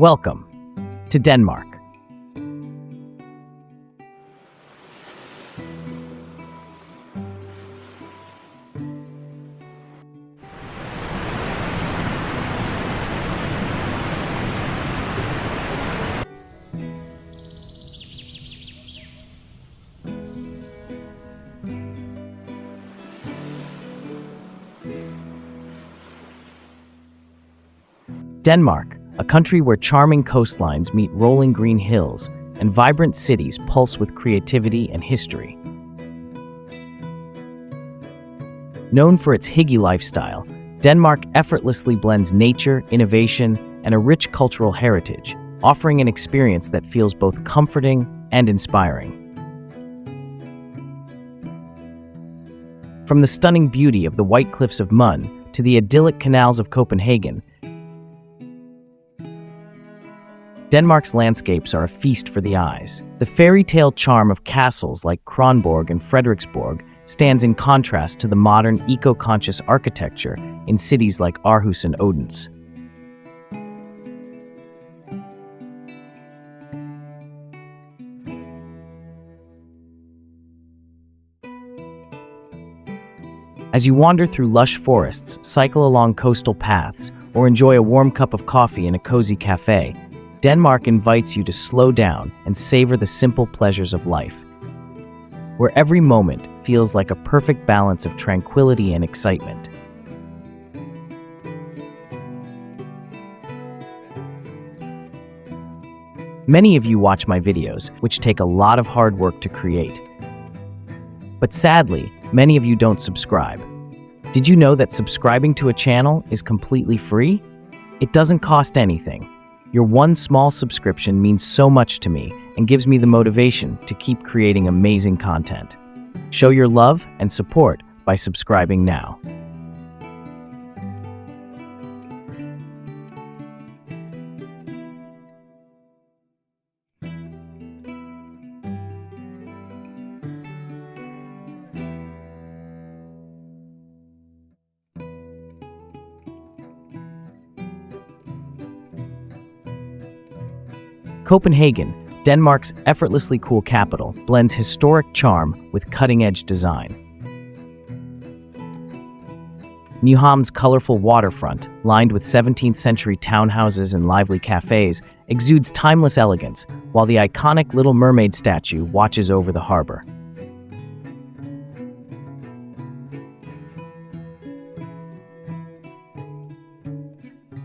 Welcome to Denmark. Denmark, a country where charming coastlines meet rolling green hills and vibrant cities pulse with creativity and history. Known for its hygge lifestyle, Denmark effortlessly blends nature, innovation, and a rich cultural heritage, offering an experience that feels both comforting and inspiring. From the stunning beauty of the White Cliffs of Møn to the idyllic canals of Copenhagen, Denmark's landscapes are a feast for the eyes. The fairy tale charm of castles like Kronborg and Frederiksborg stands in contrast to the modern, eco-conscious architecture in cities like Aarhus and Odense. As you wander through lush forests, cycle along coastal paths, or enjoy a warm cup of coffee in a cozy café, Denmark invites you to slow down and savor the simple pleasures of life, where every moment feels like a perfect balance of tranquility and excitement. Many of you watch my videos, which take a lot of hard work to create. But sadly, many of you don't subscribe. Did you know that subscribing to a channel is completely free? It doesn't cost anything. Your one small subscription means so much to me and gives me the motivation to keep creating amazing content. Show your love and support by subscribing now. Copenhagen, Denmark's effortlessly cool capital, blends historic charm with cutting-edge design. Nyhavn's colorful waterfront, lined with 17th-century townhouses and lively cafes, exudes timeless elegance, while the iconic Little Mermaid statue watches over the harbor.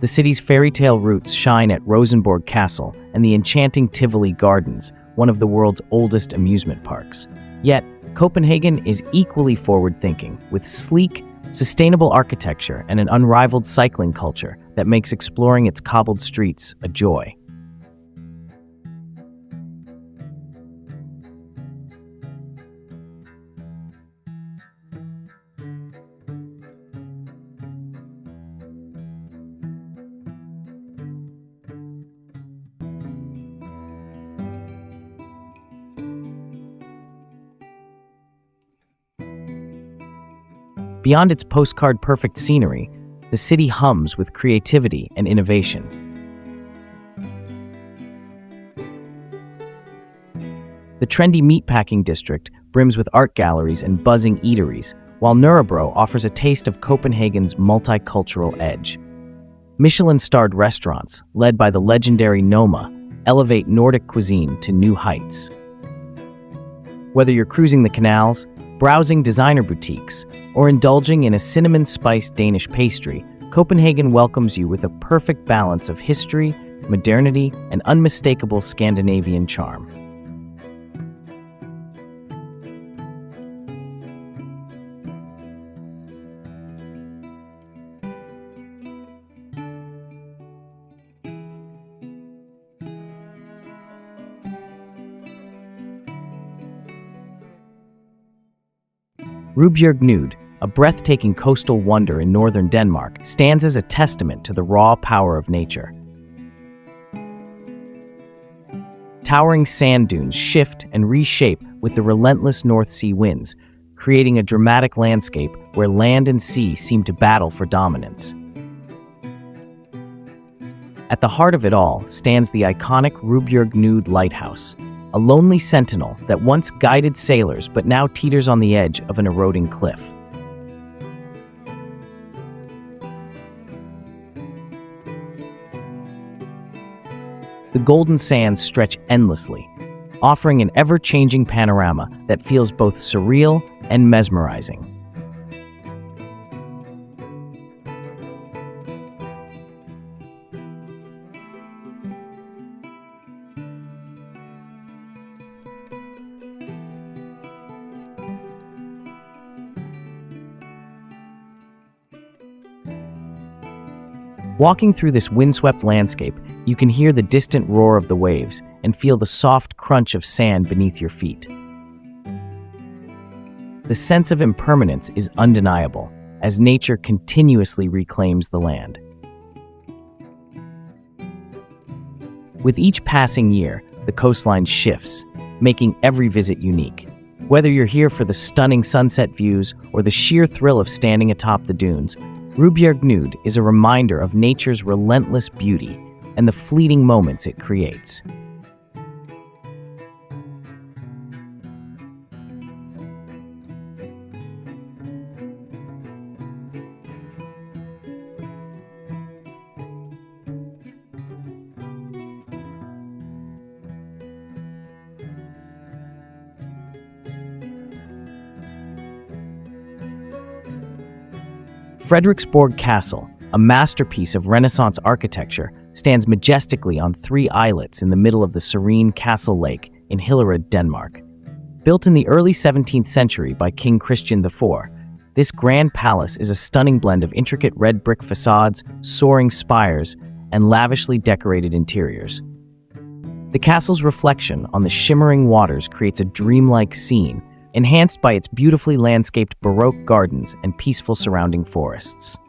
The city's fairy tale roots shine at Rubjerg Castle and the enchanting Tivoli Gardens, one of the world's oldest amusement parks. Yet, Copenhagen is equally forward-thinking, with sleek, sustainable architecture and an unrivaled cycling culture that makes exploring its cobbled streets a joy. Beyond its postcard-perfect scenery, the city hums with creativity and innovation. The trendy meatpacking district brims with art galleries and buzzing eateries, while Nørrebro offers a taste of Copenhagen's multicultural edge. Michelin-starred restaurants, led by the legendary Noma, elevate Nordic cuisine to new heights. Whether you're cruising the canals, browsing designer boutiques, or indulging in a cinnamon-spiced Danish pastry, Copenhagen welcomes you with a perfect balance of history, modernity, and unmistakable Scandinavian charm. Rubjerg Knude, a breathtaking coastal wonder in northern Denmark, stands as a testament to the raw power of nature. Towering sand dunes shift and reshape with the relentless North Sea winds, creating a dramatic landscape where land and sea seem to battle for dominance. At the heart of it all stands the iconic Rubjerg Knude lighthouse, a lonely sentinel that once guided sailors but now teeters on the edge of an eroding cliff. The golden sands stretch endlessly, offering an ever-changing panorama that feels both surreal and mesmerizing. Walking through this windswept landscape, you can hear the distant roar of the waves and feel the soft crunch of sand beneath your feet. The sense of impermanence is undeniable, as nature continuously reclaims the land. With each passing year, the coastline shifts, making every visit unique. Whether you're here for the stunning sunset views or the sheer thrill of standing atop the dunes, Rubjerg Knude is a reminder of nature's relentless beauty and the fleeting moments it creates. Frederiksborg Castle, a masterpiece of Renaissance architecture, stands majestically on three islets in the middle of the serene Castle Lake in Hillerød, Denmark. Built in the early 17th century by King Christian IV, this grand palace is a stunning blend of intricate red brick facades, soaring spires, and lavishly decorated interiors. The castle's reflection on the shimmering waters creates a dreamlike scene, enhanced by its beautifully landscaped Baroque gardens and peaceful surrounding forests.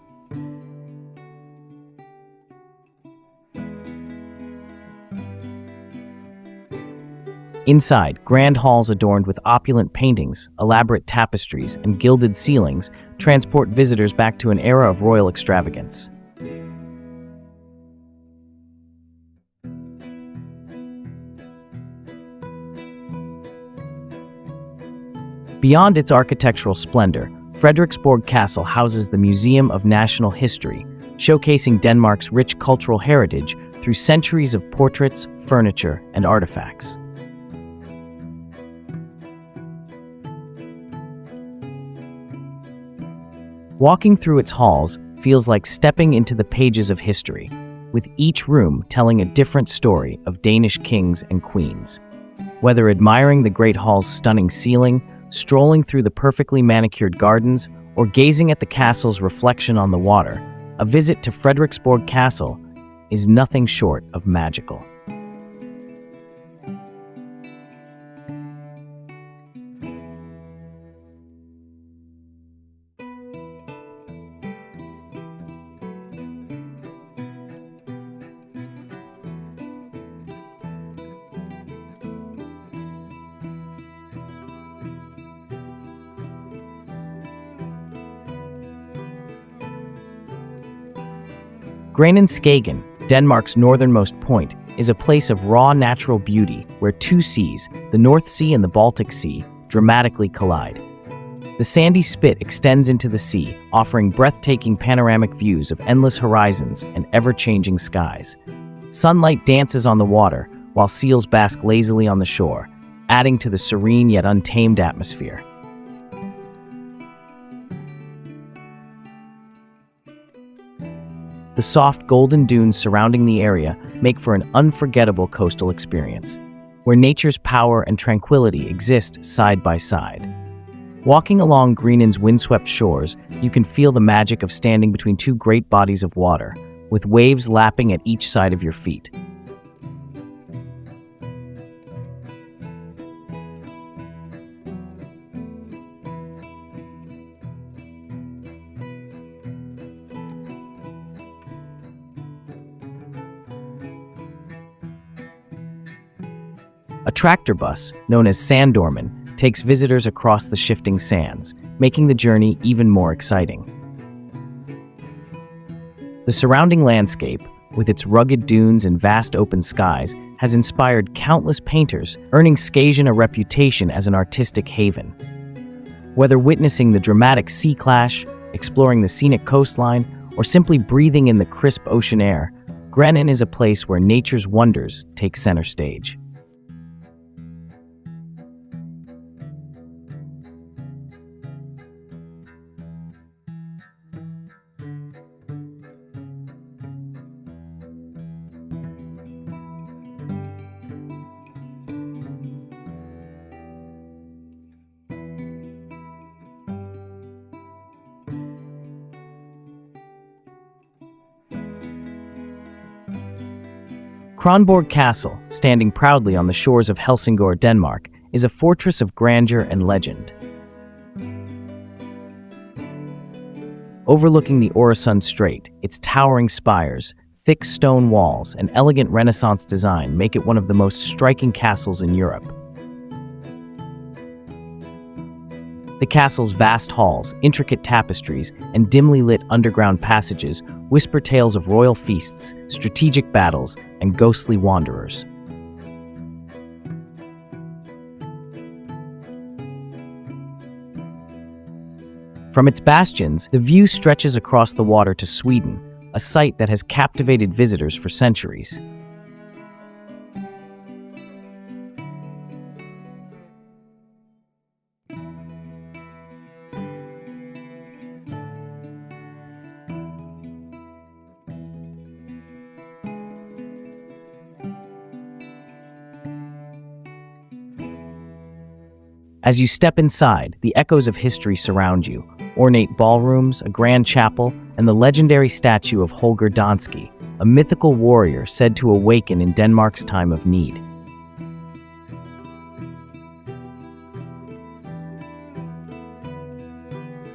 Inside, grand halls adorned with opulent paintings, elaborate tapestries, and gilded ceilings transport visitors back to an era of royal extravagance. Beyond its architectural splendor, Frederiksborg Castle houses the Museum of National History, showcasing Denmark's rich cultural heritage through centuries of portraits, furniture, and artifacts. Walking through its halls feels like stepping into the pages of history, with each room telling a different story of Danish kings and queens. Whether admiring the Great Hall's stunning ceiling, strolling through the perfectly manicured gardens, or gazing at the castle's reflection on the water, a visit to Frederiksborg Castle is nothing short of magical. Grenen Skagen, Denmark's northernmost point, is a place of raw natural beauty where two seas, the North Sea and the Baltic Sea, dramatically collide. The sandy spit extends into the sea, offering breathtaking panoramic views of endless horizons and ever-changing skies. Sunlight dances on the water, while seals bask lazily on the shore, adding to the serene yet untamed atmosphere. The soft golden dunes surrounding the area make for an unforgettable coastal experience, where nature's power and tranquility exist side by side. Walking along Grenen's windswept shores, you can feel the magic of standing between two great bodies of water, with waves lapping at each side of your feet. A tractor bus, known as Sanddormen, takes visitors across the shifting sands, making the journey even more exciting. The surrounding landscape, with its rugged dunes and vast open skies, has inspired countless painters, earning Skagen a reputation as an artistic haven. Whether witnessing the dramatic sea clash, exploring the scenic coastline, or simply breathing in the crisp ocean air, Grenen is a place where nature's wonders take center stage. Kronborg Castle, standing proudly on the shores of Helsingør, Denmark, is a fortress of grandeur and legend. Overlooking the Øresund Strait, its towering spires, thick stone walls, and elegant Renaissance design make it one of the most striking castles in Europe. The castle's vast halls, intricate tapestries, and dimly lit underground passages whisper tales of royal feasts, strategic battles, and ghostly wanderers. From its bastions, the view stretches across the water to Sweden, a sight that has captivated visitors for centuries. As you step inside, the echoes of history surround you. Ornate ballrooms, a grand chapel, and the legendary statue of Holger Danske, a mythical warrior said to awaken in Denmark's time of need.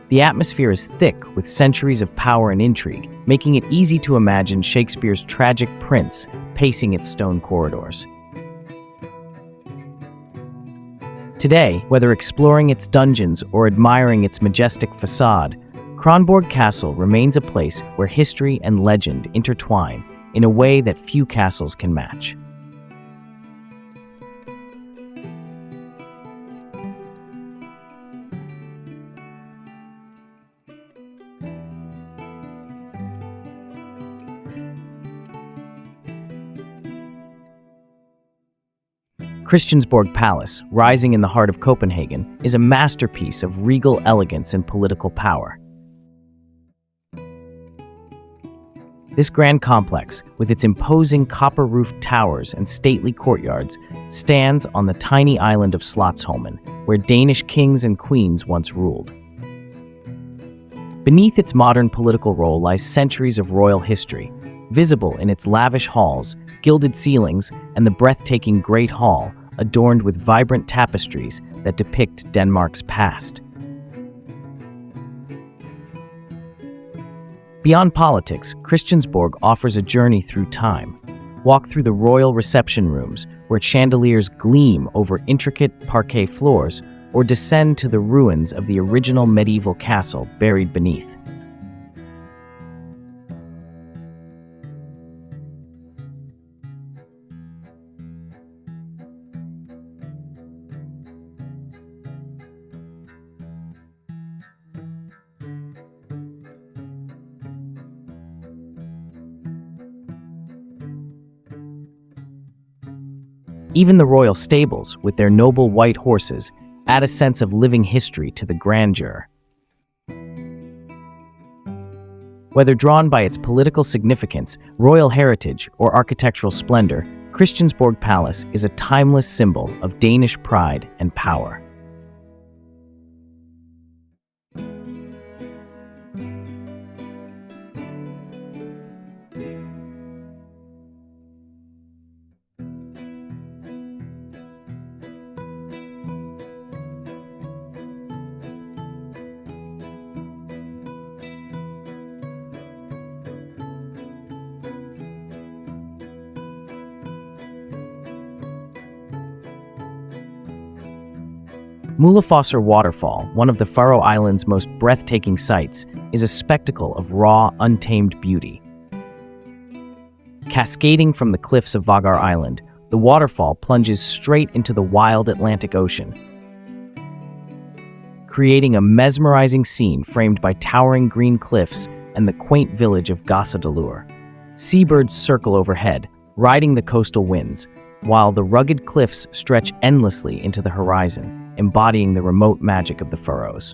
The atmosphere is thick with centuries of power and intrigue, making it easy to imagine Shakespeare's tragic prince pacing its stone corridors. Today, whether exploring its dungeons or admiring its majestic facade, Kronborg Castle remains a place where history and legend intertwine in a way that few castles can match. Christiansborg Palace, rising in the heart of Copenhagen, is a masterpiece of regal elegance and political power. This grand complex, with its imposing copper-roofed towers and stately courtyards, stands on the tiny island of Slotsholmen, where Danish kings and queens once ruled. Beneath its modern political role lies centuries of royal history, visible in its lavish halls, gilded ceilings, and the breathtaking Great Hall, adorned with vibrant tapestries that depict Denmark's past. Beyond politics, Christiansborg offers a journey through time. Walk through the royal reception rooms, where chandeliers gleam over intricate parquet floors, or descend to the ruins of the original medieval castle buried beneath. Even the royal stables, with their noble white horses, add a sense of living history to the grandeur. Whether drawn by its political significance, royal heritage, or architectural splendor, Christiansborg Palace is a timeless symbol of Danish pride and power. Mulafossur Waterfall, one of the Faroe Islands' most breathtaking sights, is a spectacle of raw, untamed beauty. Cascading from the cliffs of Vagar Island, the waterfall plunges straight into the wild Atlantic Ocean, creating a mesmerizing scene framed by towering green cliffs and the quaint village of Gossadalur. Seabirds circle overhead, riding the coastal winds, while the rugged cliffs stretch endlessly into the horizon, embodying the remote magic of the Faroes.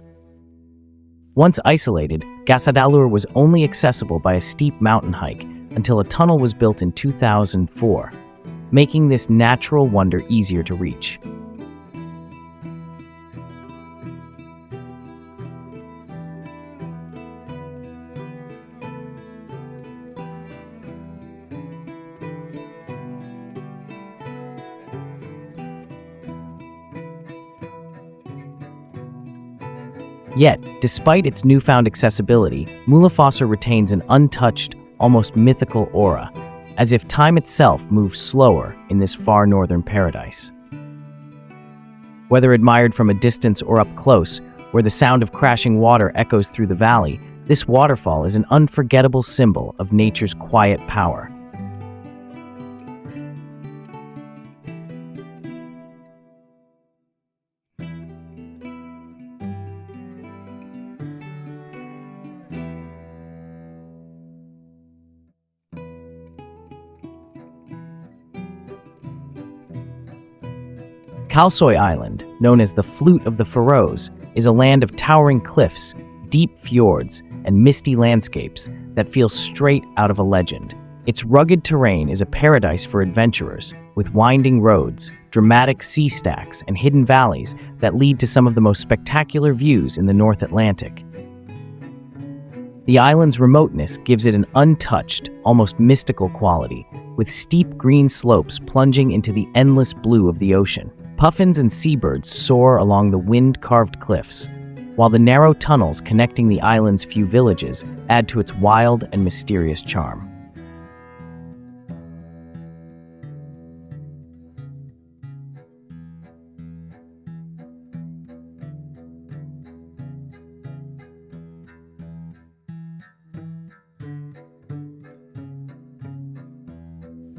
Once isolated, Gossadalur was only accessible by a steep mountain hike until a tunnel was built in 2004, making this natural wonder easier to reach. Yet, despite its newfound accessibility, Mulafossur retains an untouched, almost mythical aura, as if time itself moves slower in this far northern paradise. Whether admired from a distance or up close, where the sound of crashing water echoes through the valley, this waterfall is an unforgettable symbol of nature's quiet power. Kalsoy Island, known as the Flute of the Faroes, is a land of towering cliffs, deep fjords, and misty landscapes that feel straight out of a legend. Its rugged terrain is a paradise for adventurers, with winding roads, dramatic sea stacks, and hidden valleys that lead to some of the most spectacular views in the North Atlantic. The island's remoteness gives it an untouched, almost mystical quality, with steep green slopes plunging into the endless blue of the ocean. Puffins and seabirds soar along the wind-carved cliffs, while the narrow tunnels connecting the island's few villages add to its wild and mysterious charm.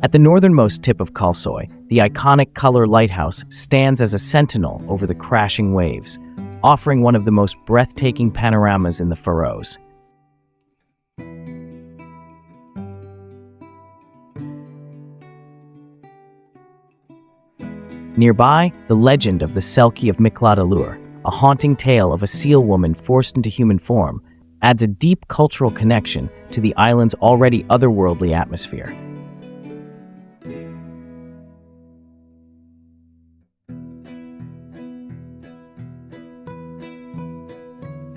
At the northernmost tip of Kalsoy, the iconic Color Lighthouse stands as a sentinel over the crashing waves, offering one of the most breathtaking panoramas in the Faroes. Nearby, the legend of the Selkie of Mikladalur, a haunting tale of a seal woman forced into human form, adds a deep cultural connection to the island's already otherworldly atmosphere.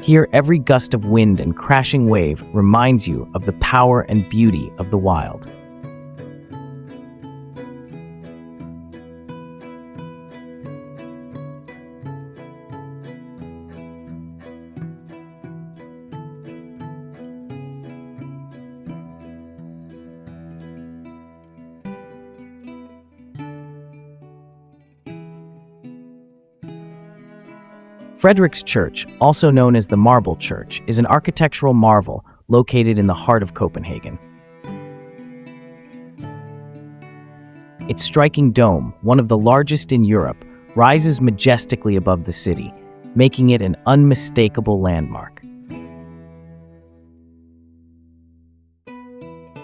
Here, every gust of wind and crashing wave reminds you of the power and beauty of the wild. Frederik's Church, also known as the Marble Church, is an architectural marvel located in the heart of Copenhagen. Its striking dome, one of the largest in Europe, rises majestically above the city, making it an unmistakable landmark.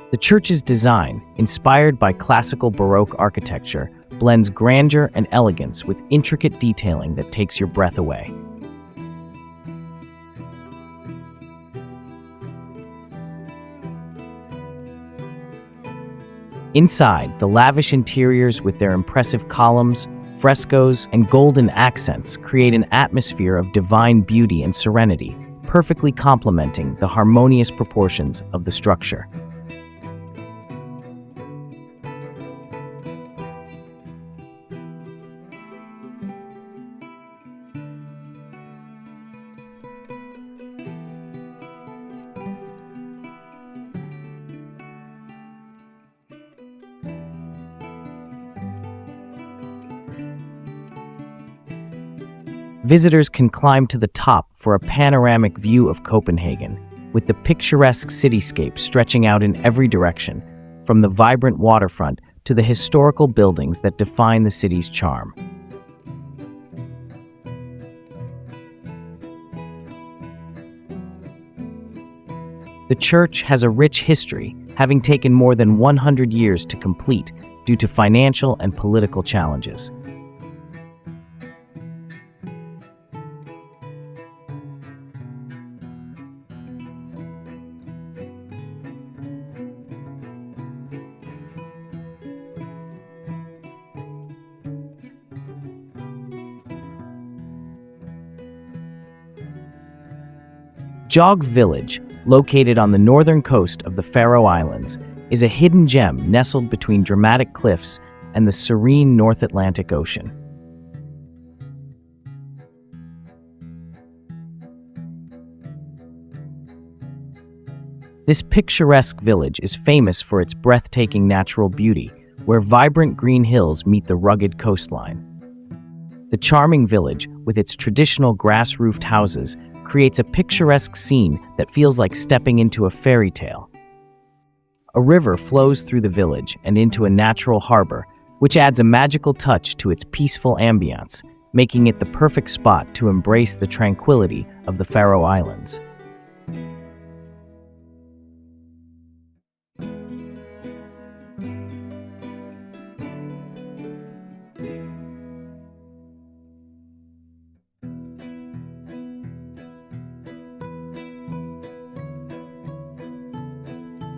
The church's design, inspired by classical Baroque architecture, blends grandeur and elegance with intricate detailing that takes your breath away. Inside, the lavish interiors with their impressive columns, frescoes, and golden accents create an atmosphere of divine beauty and serenity, perfectly complementing the harmonious proportions of the structure. Visitors can climb to the top for a panoramic view of Copenhagen, with the picturesque cityscape stretching out in every direction, from the vibrant waterfront to the historical buildings that define the city's charm. The church has a rich history, having taken more than 100 years to complete due to financial and political challenges. Gjogv Village, located on the northern coast of the Faroe Islands, is a hidden gem nestled between dramatic cliffs and the serene North Atlantic Ocean. This picturesque village is famous for its breathtaking natural beauty, where vibrant green hills meet the rugged coastline. The charming village, with its traditional grass-roofed houses, creates a picturesque scene that feels like stepping into a fairy tale. A river flows through the village and into a natural harbor, which adds a magical touch to its peaceful ambience, making it the perfect spot to embrace the tranquility of the Faroe Islands.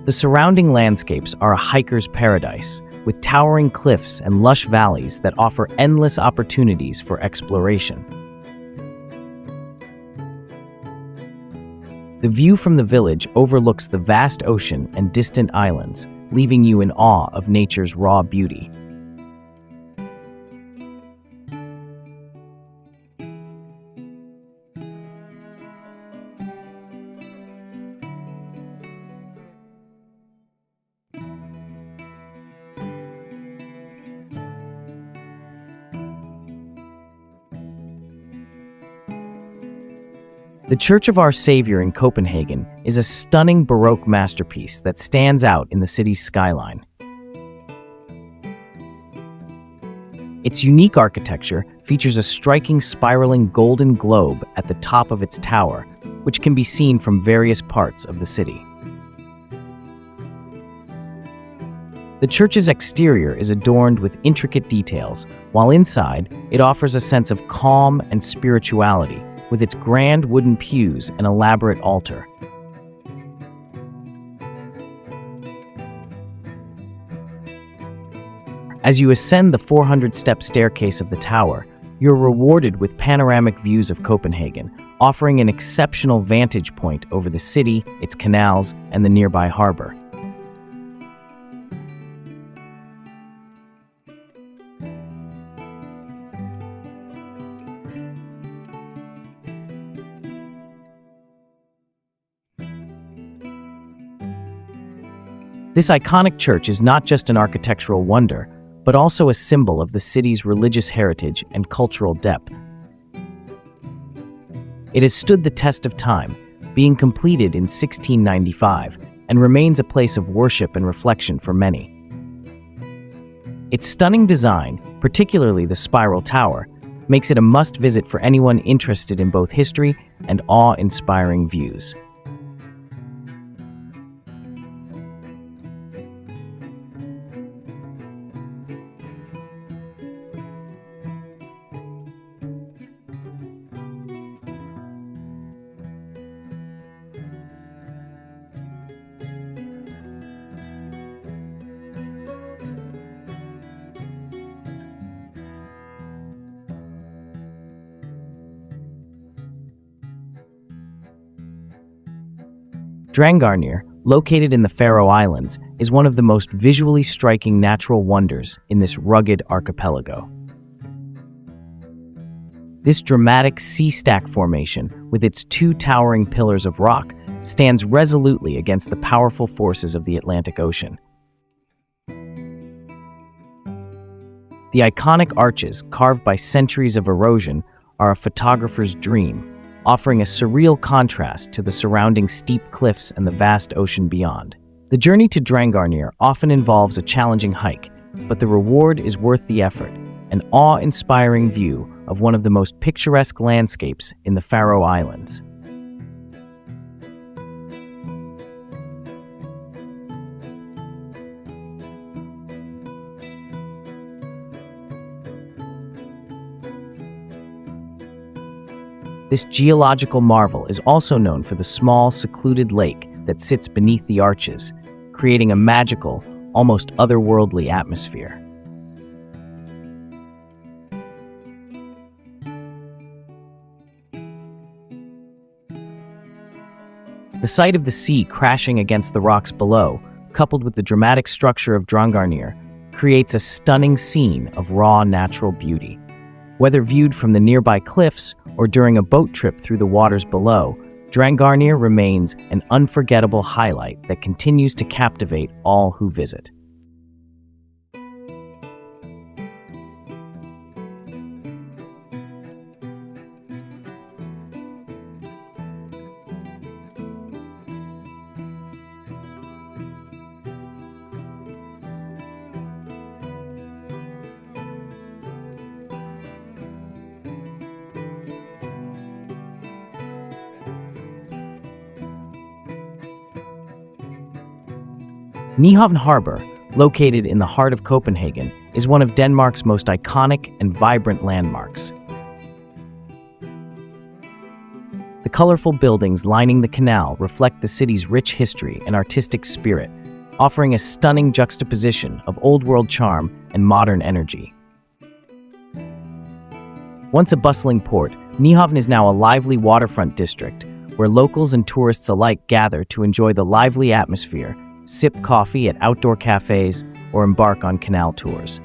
The surrounding landscapes are a hiker's paradise, with towering cliffs and lush valleys that offer endless opportunities for exploration. The view from the village overlooks the vast ocean and distant islands, leaving you in awe of nature's raw beauty. The Church of Our Saviour in Copenhagen is a stunning Baroque masterpiece that stands out in the city's skyline. Its unique architecture features a striking spiraling golden globe at the top of its tower, which can be seen from various parts of the city. The church's exterior is adorned with intricate details, while inside it offers a sense of calm and spirituality, with its grand wooden pews and elaborate altar. As you ascend the 400-step staircase of the tower, you're rewarded with panoramic views of Copenhagen, offering an exceptional vantage point over the city, its canals, and the nearby harbor. This iconic church is not just an architectural wonder, but also a symbol of the city's religious heritage and cultural depth. It has stood the test of time, being completed in 1695, and remains a place of worship and reflection for many. Its stunning design, particularly the spiral tower, makes it a must-visit for anyone interested in both history and awe-inspiring views. Drangarnir, located in the Faroe Islands, is one of the most visually striking natural wonders in this rugged archipelago. This dramatic sea stack formation, with its two towering pillars of rock, stands resolutely against the powerful forces of the Atlantic Ocean. The iconic arches, carved by centuries of erosion, are a photographer's dream, offering a surreal contrast to the surrounding steep cliffs and the vast ocean beyond. The journey to Drangarnir often involves a challenging hike, but the reward is worth the effort, an awe-inspiring view of one of the most picturesque landscapes in the Faroe Islands. This geological marvel is also known for the small, secluded lake that sits beneath the arches, creating a magical, almost otherworldly atmosphere. The sight of the sea crashing against the rocks below, coupled with the dramatic structure of Drangarnir, creates a stunning scene of raw natural beauty. Whether viewed from the nearby cliffs or during a boat trip through the waters below, Drangarnir remains an unforgettable highlight that continues to captivate all who visit. Nyhavn Harbour, located in the heart of Copenhagen, is one of Denmark's most iconic and vibrant landmarks. The colorful buildings lining the canal reflect the city's rich history and artistic spirit, offering a stunning juxtaposition of old-world charm and modern energy. Once a bustling port, Nyhavn is now a lively waterfront district where locals and tourists alike gather to enjoy the lively atmosphere, sip coffee at outdoor cafes, or embark on canal tours.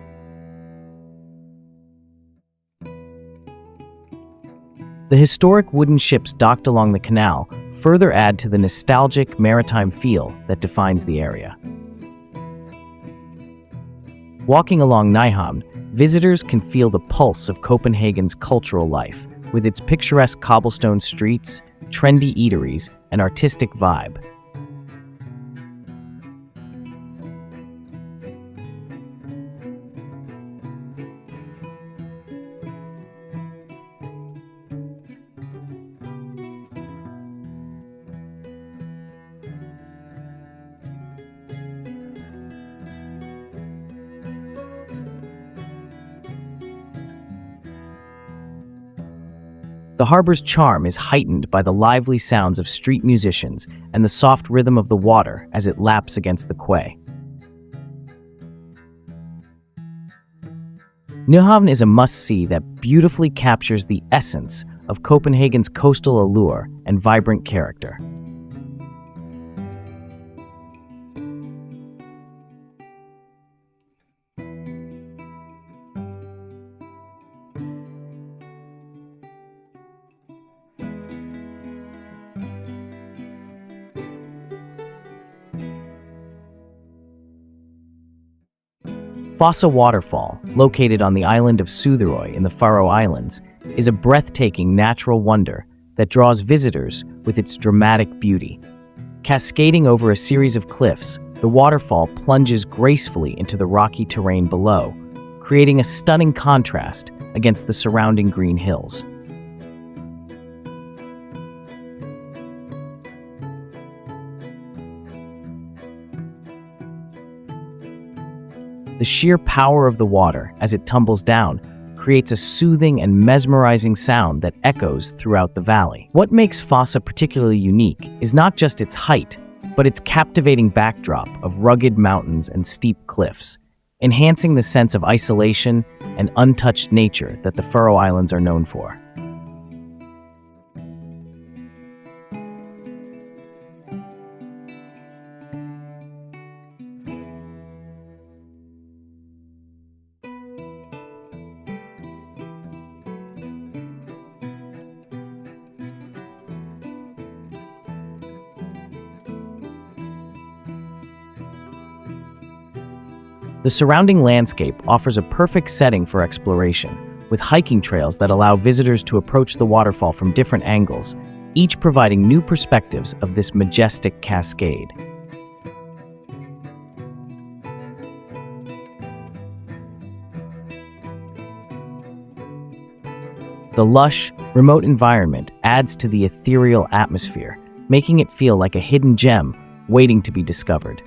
The historic wooden ships docked along the canal further add to the nostalgic maritime feel that defines the area. Walking along Nyhavn, visitors can feel the pulse of Copenhagen's cultural life, with its picturesque cobblestone streets, trendy eateries, and artistic vibe. The harbor's charm is heightened by the lively sounds of street musicians and the soft rhythm of the water as it laps against the quay. Nyhavn is a must-see that beautifully captures the essence of Copenhagen's coastal allure and vibrant character. Fossa Waterfall, located on the island of Suðuroy in the Faroe Islands, is a breathtaking natural wonder that draws visitors with its dramatic beauty. Cascading over a series of cliffs, the waterfall plunges gracefully into the rocky terrain below, creating a stunning contrast against the surrounding green hills. The sheer power of the water as it tumbles down creates a soothing and mesmerizing sound that echoes throughout the valley. What makes Fossa particularly unique is not just its height, but its captivating backdrop of rugged mountains and steep cliffs, enhancing the sense of isolation and untouched nature that the Faroe Islands are known for. The surrounding landscape offers a perfect setting for exploration, with hiking trails that allow visitors to approach the waterfall from different angles, each providing new perspectives of this majestic cascade. The lush, remote environment adds to the ethereal atmosphere, making it feel like a hidden gem waiting to be discovered.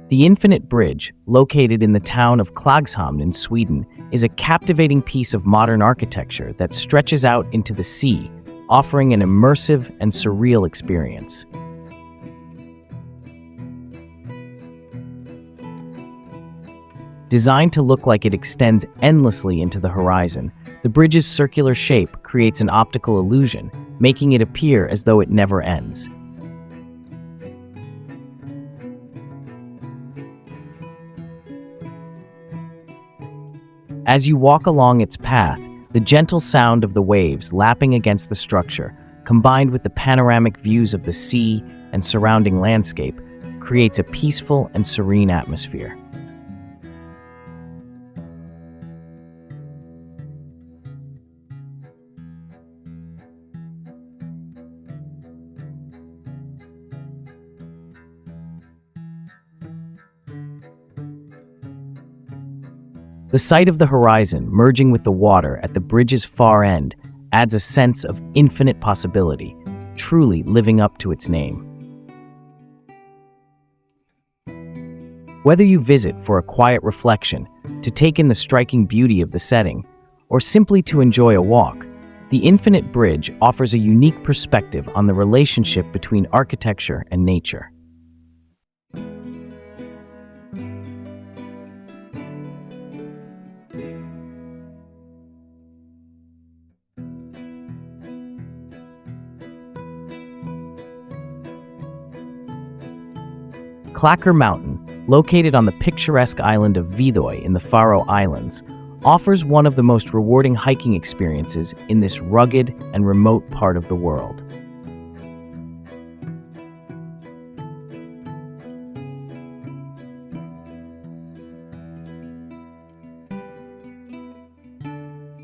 The Infinite Bridge, located in the town of Klagshamn in Sweden, is a captivating piece of modern architecture that stretches out into the sea, offering an immersive and surreal experience. Designed to look like it extends endlessly into the horizon, the bridge's circular shape creates an optical illusion, making it appear as though it never ends. As you walk along its path, the gentle sound of the waves lapping against the structure, combined with the panoramic views of the sea and surrounding landscape, creates a peaceful and serene atmosphere. The sight of the horizon merging with the water at the bridge's far end adds a sense of infinite possibility, truly living up to its name. Whether you visit for a quiet reflection, to take in the striking beauty of the setting, or simply to enjoy a walk, the Infinite Bridge offers a unique perspective on the relationship between architecture and nature. Klakkur Mountain, located on the picturesque island of Vidøy in the Faroe Islands, offers one of the most rewarding hiking experiences in this rugged and remote part of the world.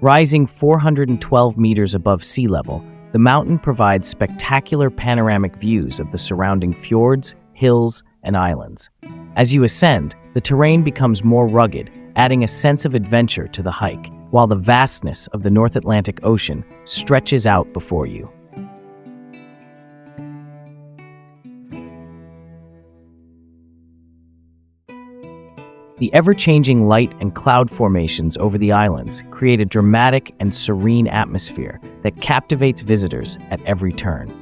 Rising 412 meters above sea level, the mountain provides spectacular panoramic views of the surrounding fjords, hills, and islands. As you ascend, the terrain becomes more rugged, adding a sense of adventure to the hike, while the vastness of the North Atlantic Ocean stretches out before you. The ever-changing light and cloud formations over the islands create a dramatic and serene atmosphere that captivates visitors at every turn.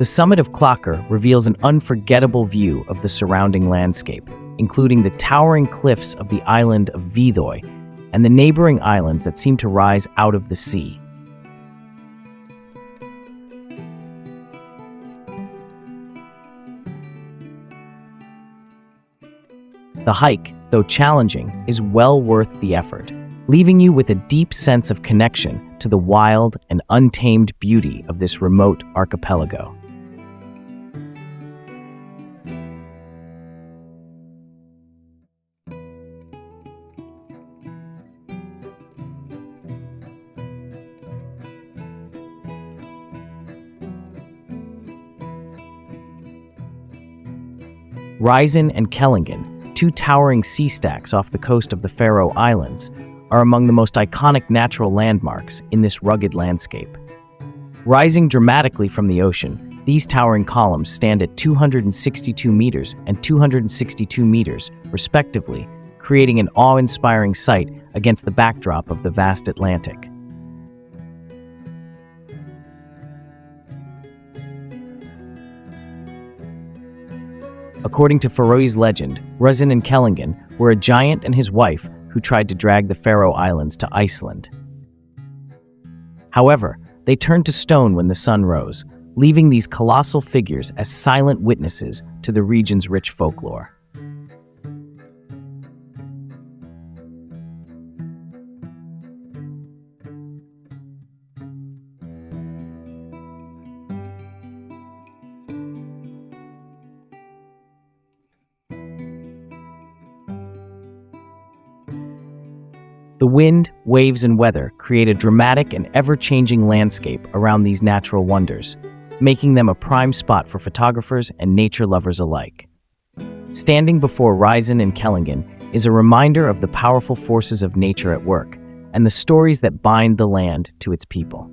The summit of Klakkur reveals an unforgettable view of the surrounding landscape, including the towering cliffs of the island of Vidøy and the neighboring islands that seem to rise out of the sea. The hike, though challenging, is well worth the effort, leaving you with a deep sense of connection to the wild and untamed beauty of this remote archipelago. Risin and Kellingin, two towering sea stacks off the coast of the Faroe Islands, are among the most iconic natural landmarks in this rugged landscape. Rising dramatically from the ocean, these towering columns stand at 262 meters and 262 meters, respectively, creating an awe-inspiring sight against the backdrop of the vast Atlantic. According to Faroese legend, Risin and Kellingin were a giant and his wife who tried to drag the Faroe Islands to Iceland. However, they turned to stone when the sun rose, leaving these colossal figures as silent witnesses to the region's rich folklore. The wind, waves, and weather create a dramatic and ever-changing landscape around these natural wonders, making them a prime spot for photographers and nature lovers alike. Standing before Risin and Kellingin is a reminder of the powerful forces of nature at work and the stories that bind the land to its people.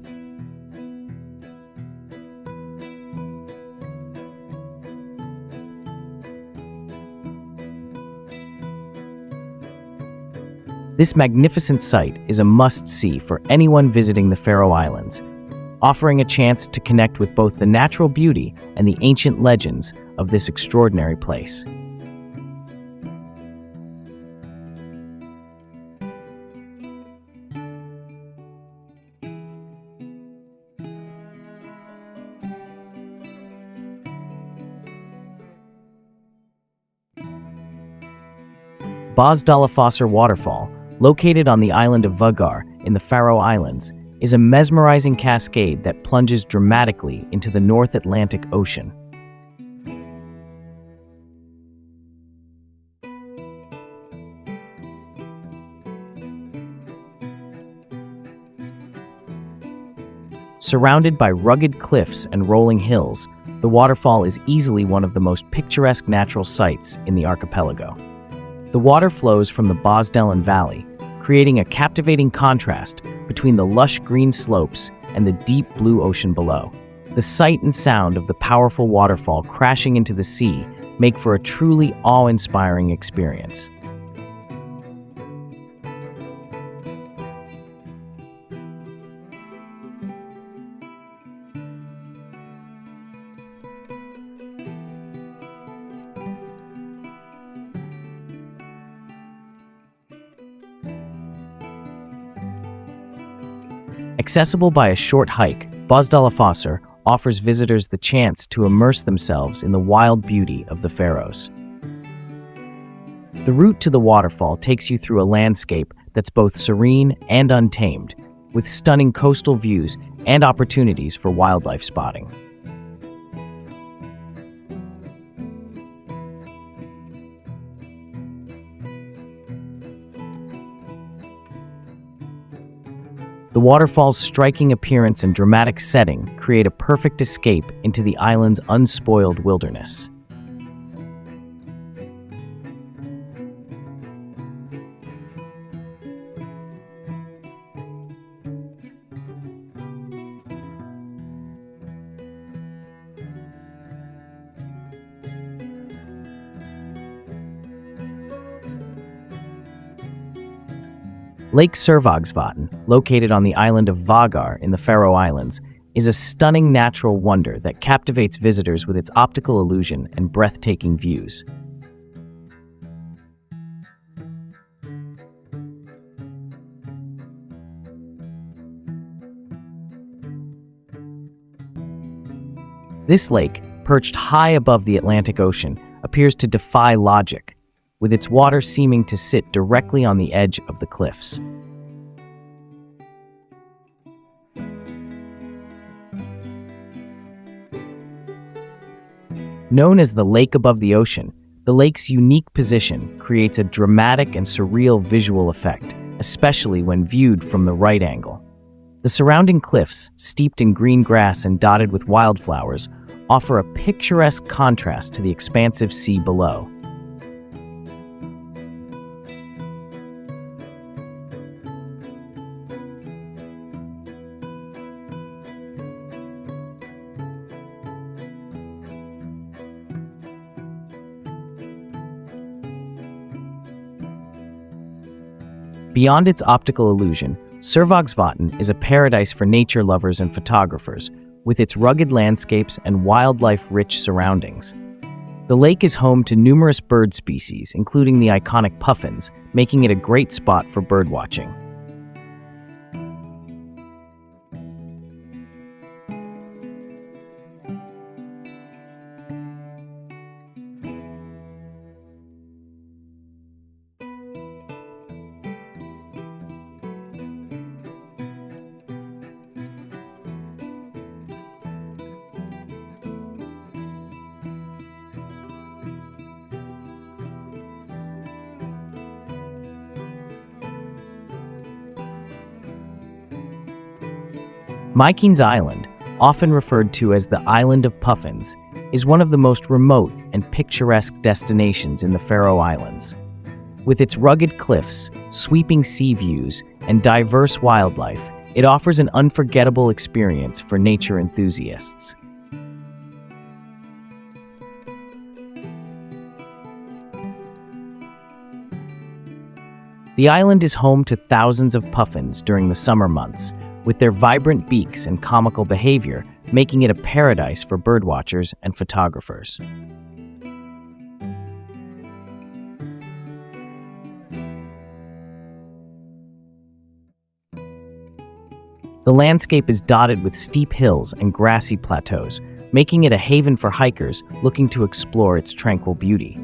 This magnificent site is a must-see for anyone visiting the Faroe Islands, offering a chance to connect with both the natural beauty and the ancient legends of this extraordinary place. Bosdalafossur Waterfall, located on the island of Rubjerg in the Faroe Islands, is a mesmerizing cascade that plunges dramatically into the North Atlantic Ocean. Surrounded by rugged cliffs and rolling hills, the waterfall is easily one of the most picturesque natural sights in the archipelago. The water flows from the Bosdalen Valley, creating a captivating contrast between the lush green slopes and the deep blue ocean below. The sight and sound of the powerful waterfall crashing into the sea make for a truly awe-inspiring experience. Accessible by a short hike, Bosdalafossur offers visitors the chance to immerse themselves in the wild beauty of the Faroes. The route to the waterfall takes you through a landscape that's both serene and untamed, with stunning coastal views and opportunities for wildlife spotting. The waterfall's striking appearance and dramatic setting create a perfect escape into the island's unspoiled wilderness. Lake Sørvágsvatn, located on the island of Vágar in the Faroe Islands, is a stunning natural wonder that captivates visitors with its optical illusion and breathtaking views. This lake, perched high above the Atlantic Ocean, appears to defy logic, with its water seeming to sit directly on the edge of the cliffs. Known as the lake above the ocean, the lake's unique position creates a dramatic and surreal visual effect, especially when viewed from the right angle. The surrounding cliffs, steeped in green grass and dotted with wildflowers, offer a picturesque contrast to the expansive sea below. Beyond its optical illusion, Sørvágsvatn is a paradise for nature lovers and photographers, with its rugged landscapes and wildlife-rich surroundings. The lake is home to numerous bird species, including the iconic puffins, making it a great spot for birdwatching. Mykines Island, often referred to as the Island of Puffins, is one of the most remote and picturesque destinations in the Faroe Islands. With its rugged cliffs, sweeping sea views, and diverse wildlife, it offers an unforgettable experience for nature enthusiasts. The island is home to thousands of puffins during the summer months, with their vibrant beaks and comical behavior making it a paradise for birdwatchers and photographers. The landscape is dotted with steep hills and grassy plateaus, making it a haven for hikers looking to explore its tranquil beauty.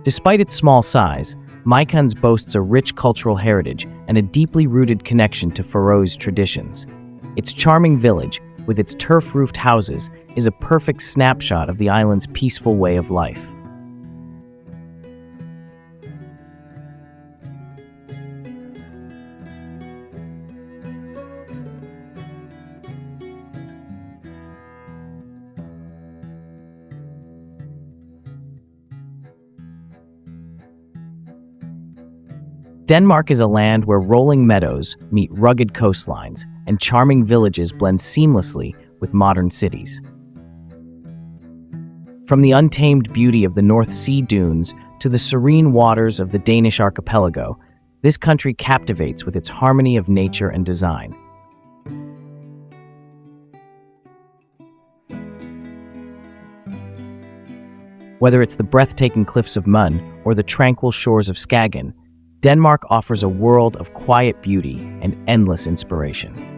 Despite its small size, Mykines boasts a rich cultural heritage and a deeply rooted connection to Faroese traditions. Its charming village, with its turf-roofed houses, is a perfect snapshot of the island's peaceful way of life. Denmark is a land where rolling meadows meet rugged coastlines, and charming villages blend seamlessly with modern cities. From the untamed beauty of the North Sea dunes to the serene waters of the Danish archipelago, this country captivates with its harmony of nature and design. Whether it's the breathtaking cliffs of Møn or the tranquil shores of Skagen, Denmark offers a world of quiet beauty and endless inspiration.